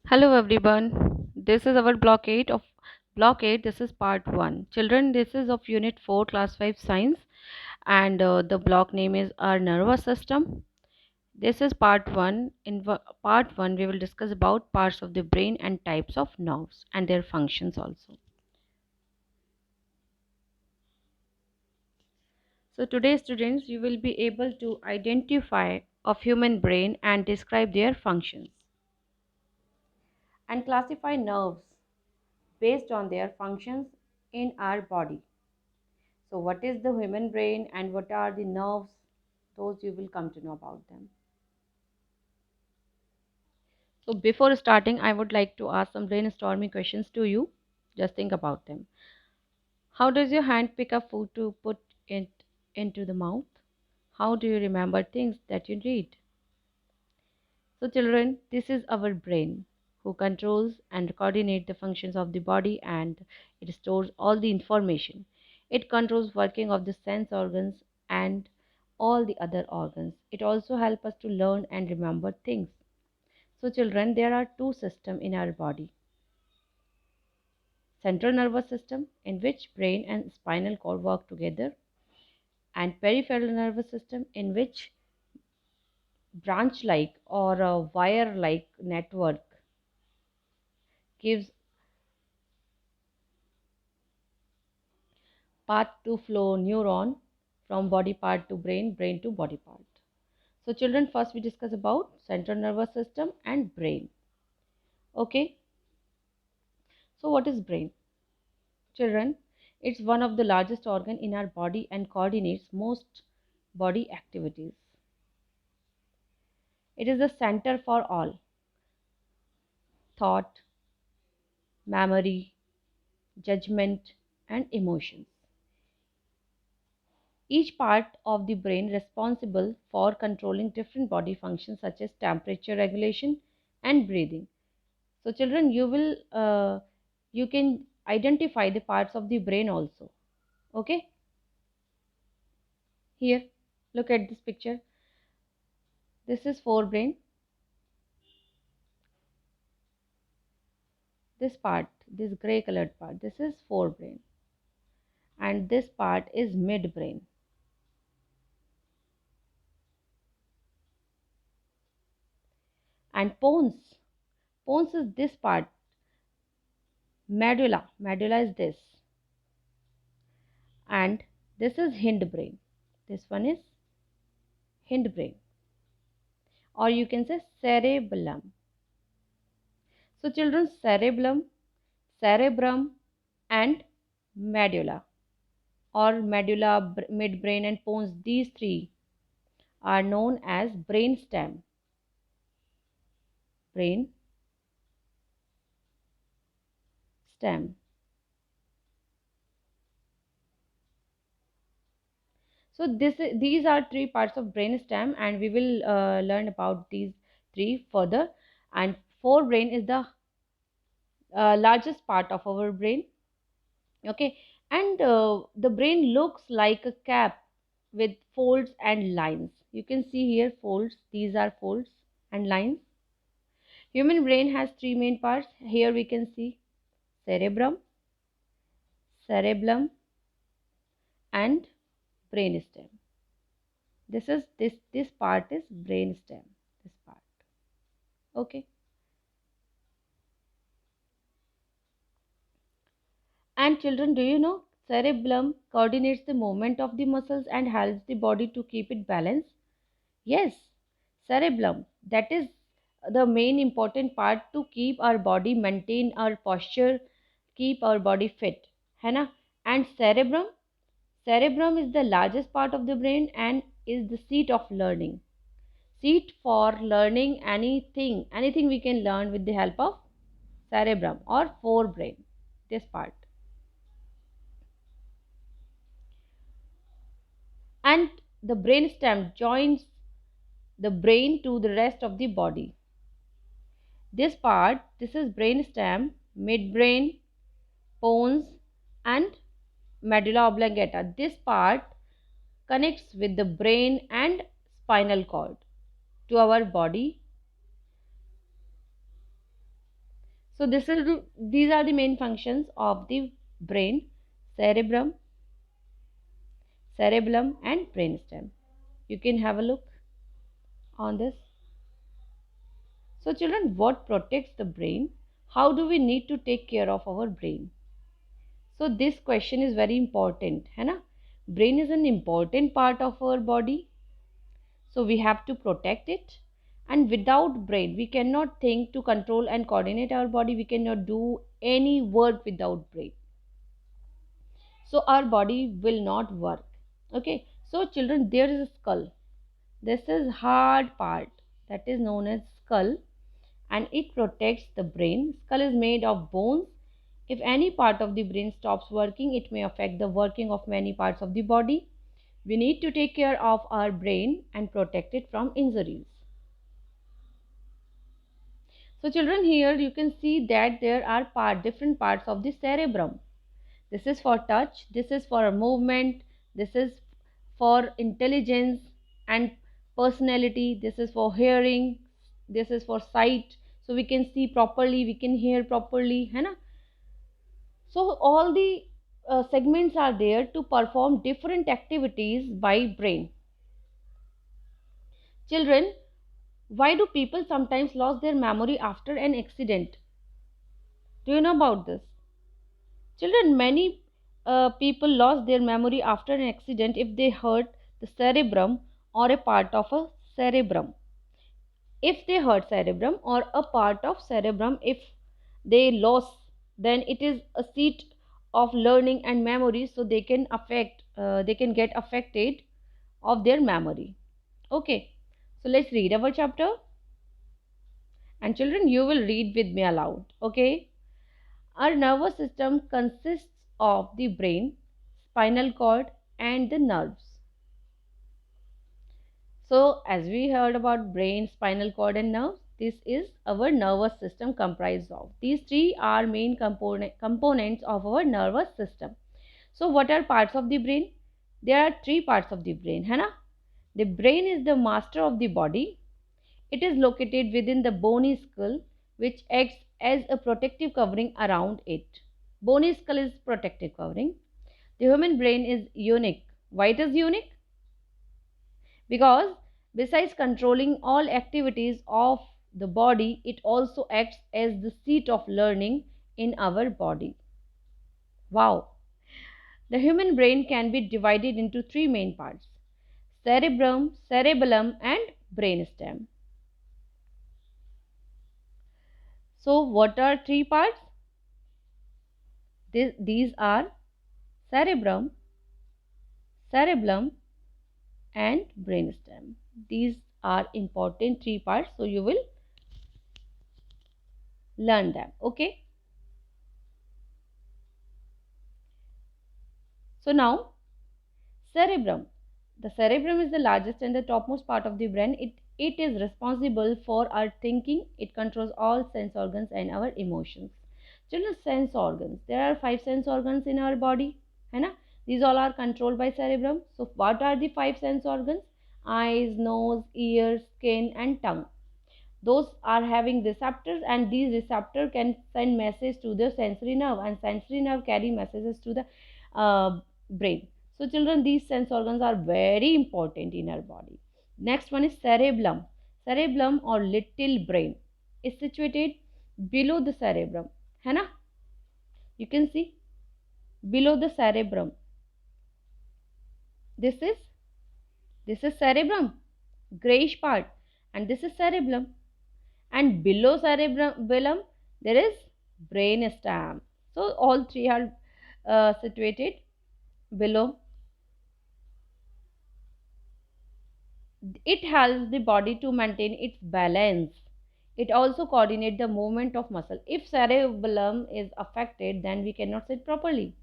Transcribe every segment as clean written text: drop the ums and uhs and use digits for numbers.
Hello everyone. This is our block 8 of block 8. This is part 1. Children, this is of unit 4 class 5 science and the block name is our nervous system. This is part 1. In part 1 we will discuss about parts of the brain and types of nerves and their functions also. So today students you will be able to identify of human brain and describe their functions and classify nerves based on their functions in our body. So, what is the human brain and what are the nerves? Those you will come to know about them. So, before starting, I would like to ask some brainstorming questions to you. Just think about them. How does your hand pick up food to put it into the mouth? How do you remember things that you read? So, children, this is our brain who controls and coordinates the functions of the body and it stores all the information. It controls working of the sense organs and all the other organs. It also helps us to learn and remember things. So, children, there are two systems in our body. Central nervous system in which brain and spinal cord work together and peripheral nervous system in which branch like or a wire like network gives path to flow neuron from body part to brain, brain to body part. So children, first we discuss about central nervous system and brain. Okay, so what is brain? Children, it's one of the largest organ in our body and coordinates most body activities. It is the center for all thought, memory, judgment and emotions. Each part of the brain responsible for controlling different body functions such as temperature regulation and breathing. So children, you can identify the parts of the brain also. Okay, here look at this picture. This is forebrain. This part, this gray colored part, this is forebrain, and this part is midbrain. And pons is this part. Medulla is this, and this is hindbrain. This one is hindbrain, or you can say cerebellum. So children, cerebrum and medulla or medulla, midbrain and pons, these three are known as brain stem. So these are three parts of brain stem and we will learn about these three further. And forebrain is the largest part of our brain. Okay, and the brain looks like a cap with folds and lines. You can see here folds, these are folds and lines. Human brain has three main parts. Here we can see cerebrum, cerebellum and brainstem. This part is brainstem, this part. Okay, and children, do you know cerebellum coordinates the movement of the muscles and helps the body to keep it balanced? Yes, cerebellum, that is the main important part to keep our body, maintain our posture, keep our body fit, है ना? And cerebrum is the largest part of the brain and is the seat of learning. Seat for learning anything we can learn with the help of cerebrum or forebrain, this part. And the brainstem joins the brain to the rest of the body. This part, this is brainstem, midbrain, pons, and medulla oblongata. This part connects with the brain and spinal cord to our body. So these are the main functions of the brain: cerebrum, cerebellum, and brainstem. You can have a look on this. So children, what protects the brain? How do we need to take care of our brain? So this question is very important, है ना? Brain is an important part of our body, so we have to protect it. And without brain, we cannot think to control and coordinate our body. We cannot do any work without brain. So our body will not work. Okay. So children, there is a skull. This is hard part that is known as skull, and it protects the brain. Skull is made of bones. If any part of the brain stops working, it may affect the working of many parts of the body. We need to take care of our brain and protect it from injuries. So children, here you can see that there are different parts of the cerebrum. This is for touch, this is for movement, this is for intelligence and personality, this is for hearing, this is for sight. So we can see properly, we can hear properly, है ना? So all the segments are there to perform different activities by brain. Children, why do people sometimes lose their memory after an accident? Do you know about this? Children, many people lost their memory after an accident if they hurt the cerebrum or a part of a cerebrum. If they hurt cerebrum or a part of cerebrum, if they lost, then it is a seat of learning and memory, so they can get affected of their memory. Okay, so let's read our chapter. And children, you will read with me aloud. Okay. Our nervous system consists of the brain, spinal cord, and the nerves. So, as we heard about brain, spinal cord, and nerves, this is our nervous system comprised of. These three are main components of our nervous system. So, what are parts of the brain? There are three parts of the brain, है ना? The brain is the master of the body. It is located within the bony skull, which acts as a protective covering around it. Bony skull is protective covering. The human brain is unique. Why it is unique? Because besides controlling all activities of the body, it also acts as the seat of learning in our body. Wow! The human brain can be divided into three main parts: cerebrum, cerebellum, and brainstem. So, what are three parts? These are cerebrum, cerebellum, and brainstem. These are important three parts, so you will learn them. Okay. So now, cerebrum. The cerebrum is the largest and the topmost part of the brain. It is responsible for our thinking. It controls all sense organs and our emotions. Children, sense organs. There are 5 sense organs in our body. है ना? These all are controlled by cerebrum. So what are the 5 sense organs? Eyes, nose, ears, skin, and tongue. Those are having receptors, and these receptors can send message to the sensory nerve, and sensory nerve carry messages to the brain. So children, these sense organs are very important in our body. Next one is cerebellum. Cerebellum or little brain is situated below the cerebrum, है ना? You can see below the cerebrum. This is cerebrum, grayish part, and this is cerebellum. And below cerebellum there is brainstem. So all three are situated below. It helps the body to maintain its balance. It also coordinates the movement of muscle. If cerebellum is affected, then we cannot sit properly.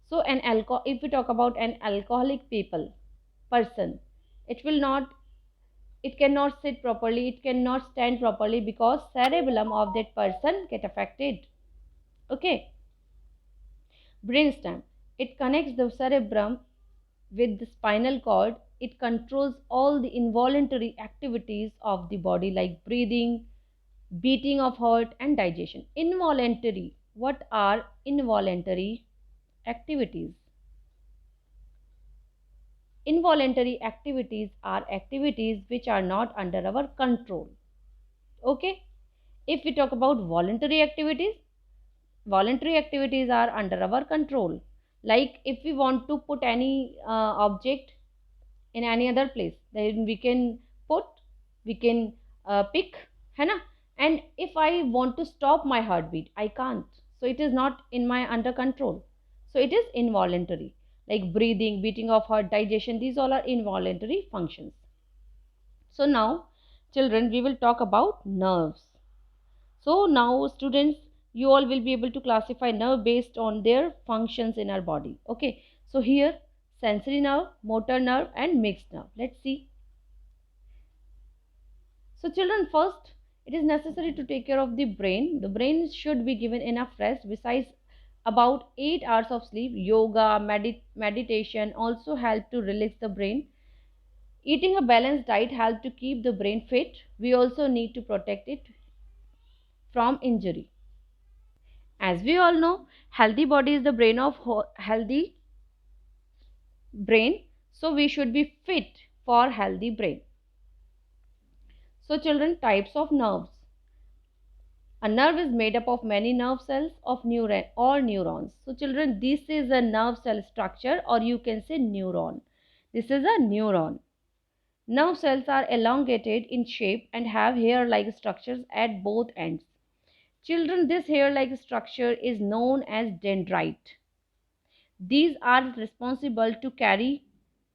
So if we talk about an alcoholic person, it will not it cannot sit properly, it cannot stand properly, because cerebellum of that person get affected. Okay. Brainstem. It connects the cerebrum with the spinal cord. It controls all the involuntary activities of the body like breathing, beating of heart, and digestion. Involuntary. What are involuntary activities? Involuntary activities are activities which are not under our control. Okay? If we talk about voluntary activities are under our control. Like if we want to put any object in any other place, then we can put, we can pick, है ना? And if I want to stop my heartbeat, I can't. So it is not in my under control. So it is involuntary. Like breathing, beating of heart, digestion, these all are involuntary functions. So now, children, we will talk about nerves. So now, students, you all will be able to classify nerve based on their functions in our body. Okay. So here, sensory nerve, motor nerve, and mixed nerve. Let's see. So children, first, it is necessary to take care of the brain. The brain should be given enough rest. Besides about 8 hours of sleep, yoga, meditation also help to relax the brain. Eating a balanced diet helps to keep the brain fit. We also need to protect it from injury. As we all know, healthy body is the brain of healthy brain. So we should be fit for healthy brain. So children, types of nerves. A nerve is made up of many nerve cells of neuron or neurons. So children, this is a nerve cell structure, or you can say neuron. This is a neuron. Nerve cells are elongated in shape and have hair-like structures at both ends. Children, this hair-like structure is known as dendrite. These are responsible to carry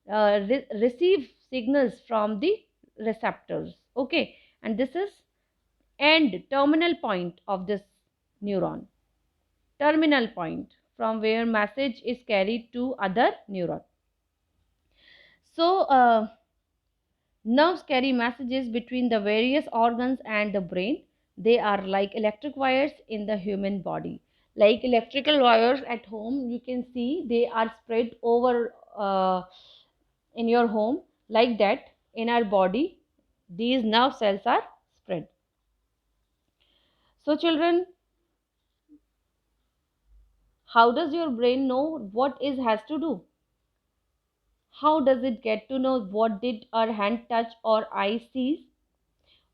receive signals from the receptors. Okay, and this is end terminal point of this neuron. Terminal point from where message is carried to other neuron. So nerves carry messages between the various organs and the brain. They are like electric wires in the human body. Like electrical wires at home, you can see they are spread over in your home. Like that, in our body, these nerve cells are spread. So, children, how does your brain know what is has to do? How does it get to know what did our hand touch or eye sees?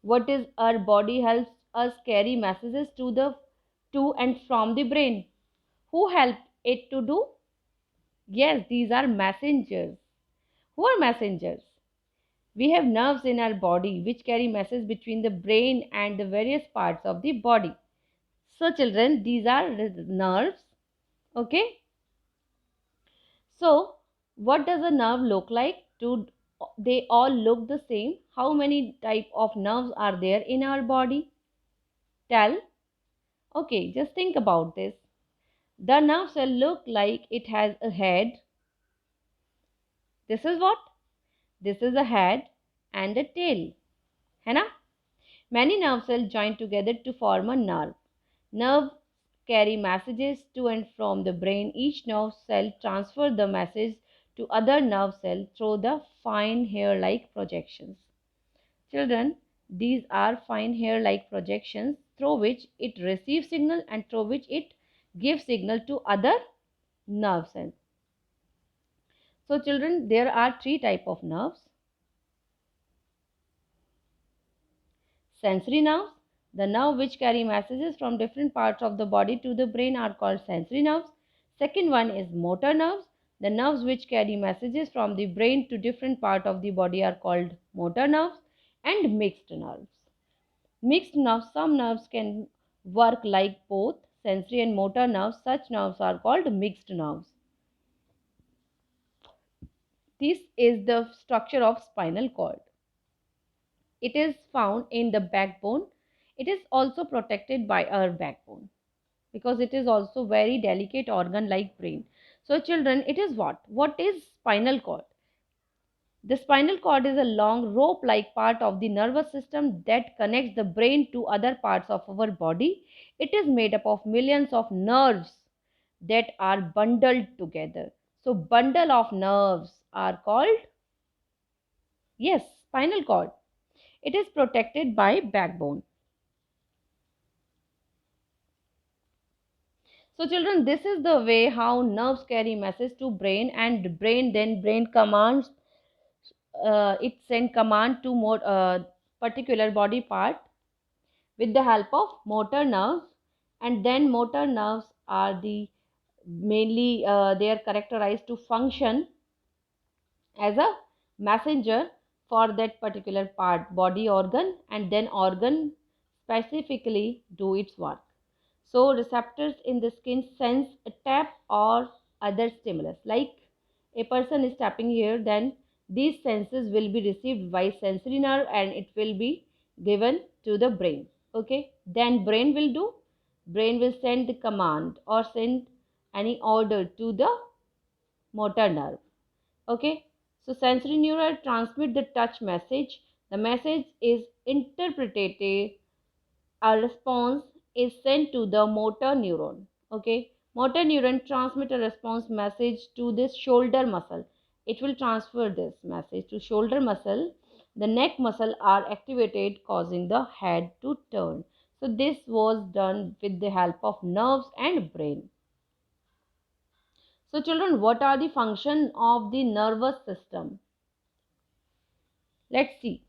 What is our body helps us carry messages to and from the brain? Who help it to do? Yes, these are messengers. Who are messengers? We have nerves in our body which carry messages between the brain and the various parts of the body. So children, these are nerves. Okay. So what does a nerve look like? Do they all look the same? How many type of nerves are there in our body? Tell. Okay, just think about this. The nerve cell look like it has a head. This is what? This is a head and a tail. है ना? Many nerve cells join together to form a nerve. Nerves carry messages to and from the brain. Each nerve cell transfers the message to other nerve cell through the fine hair-like projections. Children, these are fine hair-like projections through which it receives signal and through which it gives signal to other nerve cells. So children, there are three type of nerves. Sensory nerves, the nerve which carry messages from different parts of the body to the brain are called sensory nerves. Second one is motor nerves. The nerves which carry messages from the brain to different part of the body are called motor nerves. And mixed nerves. Mixed nerves, some nerves can work like both sensory and motor nerves. Such nerves are called mixed nerves. This is the structure of spinal cord. It is found in the backbone. It is also protected by our backbone because it is also very delicate organ like brain. So children, it is what? What is spinal cord? The spinal cord is a long rope like part of the nervous system that connects the brain to other parts of our body. It is made up of millions of nerves that are bundled together. So bundle of nerves are called, yes, spinal cord. It is protected by backbone. So children, this is the way how nerves carry message to brain, and brain commands, it send command to more particular body part with the help of motor nerves. And then motor nerves are the mainly they are characterized to function as a messenger for that particular part body organ, and then organ specifically do its work. So receptors in the skin sense a tap or other stimulus. Like a person is tapping here, then these senses will be received by sensory nerve and it will be given to the brain. Okay. Then brain will send the command or send any order to the motor nerve. Okay. So sensory neural transmit the touch message. The message is interpreted, a response is sent to the motor neuron. Okay, motor neuron transmit a response message to this shoulder muscle. It will transfer this message to shoulder muscle. The neck muscle are activated, causing the head to turn. So this was done with the help of nerves and brain. So children, what are the function of the nervous system? Let's see.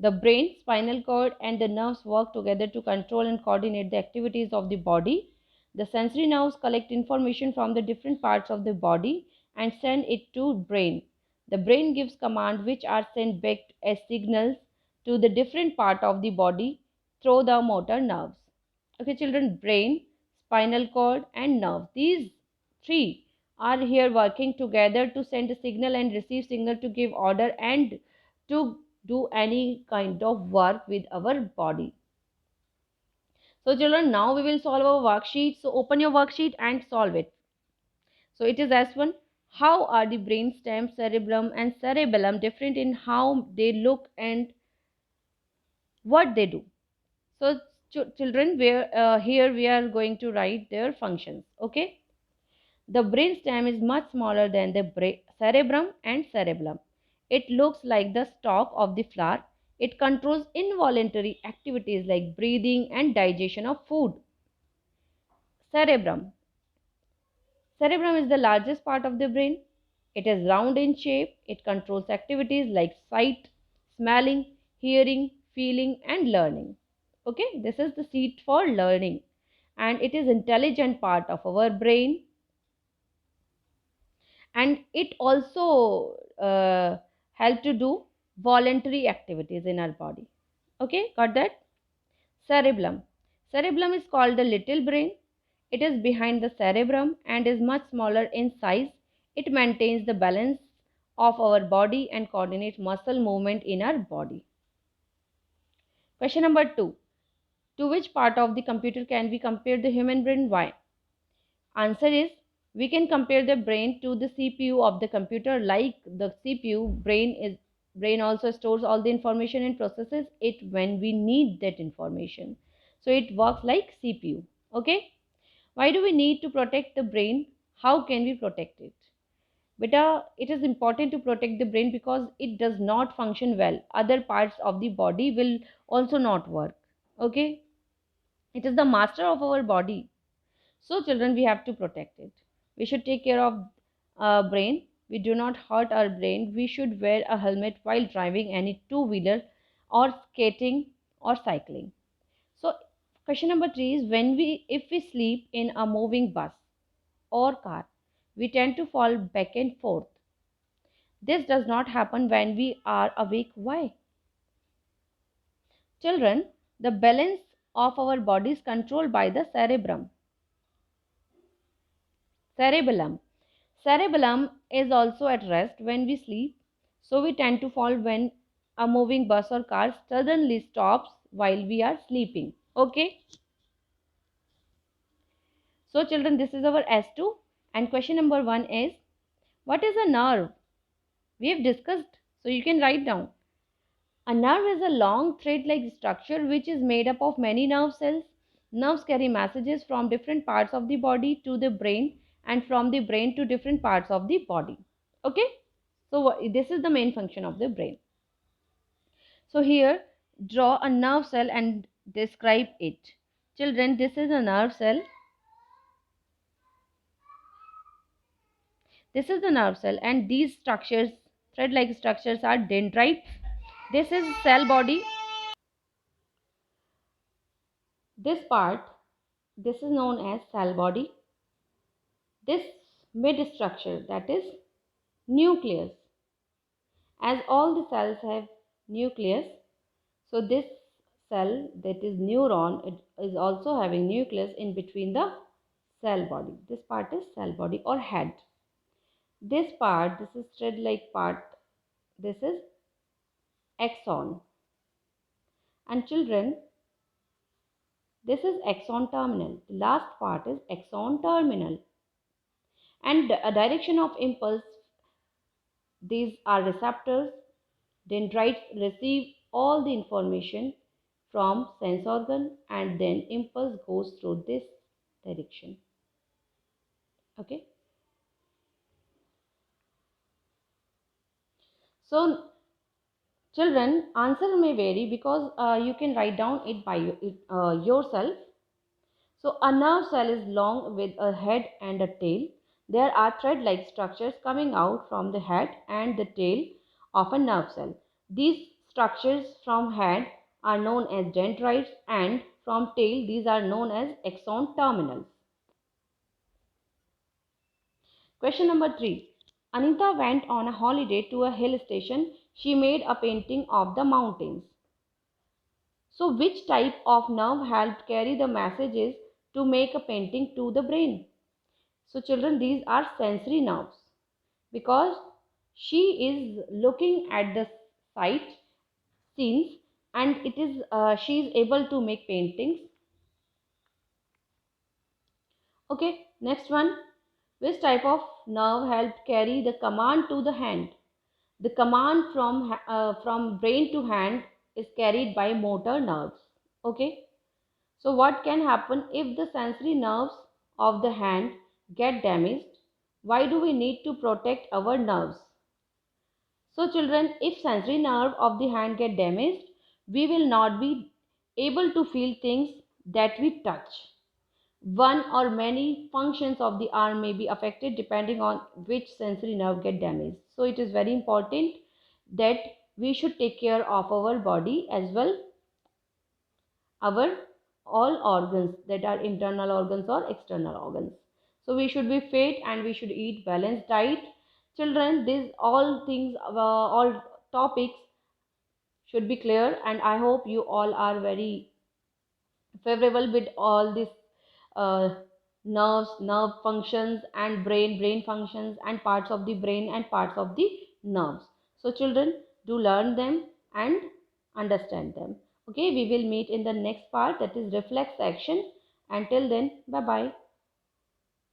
The brain, spinal cord, and the nerves work together to control and coordinate the activities of the body. The sensory nerves collect information from the different parts of the body and send it to brain. The brain gives commands which are sent back as signals to the different part of the body through the motor nerves. Okay, children, brain, spinal cord, and nerve. These three are here working together to send a signal and receive signal to give order and to do any kind of work with our body. So children, now we will solve our worksheet. So open your worksheet and solve it. So it is S1. How are the brainstem, cerebellum and cerebellum different in how they look and what they do? So children, here we are going to write their functions. Okay. The brainstem is much smaller than the cerebrum and cerebellum. It looks like the stalk of the flower. It controls involuntary activities like breathing and digestion of food. Cerebrum. Cerebrum is the largest part of the brain. It is round in shape. It controls activities like sight, smelling, hearing, feeling, and learning. Okay, this is the seat for learning, and it is intelligent part of our brain, and it also help to do voluntary activities in our body. Okay, got that? Cerebellum. Cerebellum is called the little brain. It is behind the cerebrum and is much smaller in size. It maintains the balance of our body and coordinates muscle movement in our body. Question number 2. To which part of the computer can we compare the human brain? Why? Answer is, we can compare the brain to the CPU of the computer. Like the CPU, brain also stores all the information and processes it when we need that information. So it works like CPU. Okay. Why do we need to protect the brain? How can we protect it? Beta, it is important to protect the brain because it does not function well. Other parts of the body will also not work. Okay. It is the master of our body. So, children, we have to protect it. We should take care of our brain. We do not hurt our brain. We should wear a helmet while driving any two-wheeler or skating or cycling. So, question number 3 is, if we sleep in a moving bus or car, we tend to fall back and forth. This does not happen when we are awake. Why? Children, the balance of our body is controlled by the cerebrum. Cerebellum. Cerebellum is also at rest when we sleep, so we tend to fall when a moving bus or car suddenly stops while we are sleeping. Okay. So children, this is our S2, and question number 1 is, what is a nerve? We have discussed, so you can write down. A nerve is a long thread-like structure which is made up of many nerve cells. Nerves carry messages from different parts of the body to the brain and from the brain to different parts of the body. Okay? So this is the main function of the brain. So here, draw a nerve cell and describe it. Children, this is a nerve cell. This is the nerve cell, and these structures, thread-like structures, are dendrites. This is cell body. This part, this is known as cell body. This mid structure, that is nucleus. As all the cells have nucleus, so this cell, that is neuron, it is also having nucleus in between the cell body. This part is cell body or head. This part, this is thread-like part, this is axon. And children, this is axon terminal. The last part is axon terminal. And a direction of impulse, these are receptors. Dendrites receive all the information from sense organ, and then impulse goes through this direction. Okay. So children, answer may vary because you can write down it by yourself. So a nerve cell is long with a head and a tail. There are thread-like structures coming out from the head and the tail of a nerve cell. These structures from head are known as dendrites, and from tail these are known as axon terminals. Question number 3. Anita went on a holiday to a hill station. She made a painting of the mountains. So which type of nerve helped carry the messages to make a painting to the brain? So children, these are sensory nerves, because she is looking at the sight scenes, and it is she is able to make paintings. Okay, next one. Which type of nerve helped carry the command to the hand? The command from brain to hand is carried by motor nerves. Okay. So what can happen if the sensory nerves of the hand get damaged? Why do we need to protect our nerves? So children, if sensory nerve of the hand get damaged, we will not be able to feel things that we touch. One or many functions of the arm may be affected depending on which sensory nerve get damaged. So it is very important that we should take care of our body as well, our all organs, that are internal organs or external organs. So we should be fit and we should eat balanced diet. Children, these all things, all topics should be clear, and I hope you all are very favorable with all this uh, nerves, nerve functions, and brain functions, and parts of the brain and parts of the nerves. So children, do learn them and understand them. Okay, we will meet in the next part, that is reflex action. Until then, bye bye.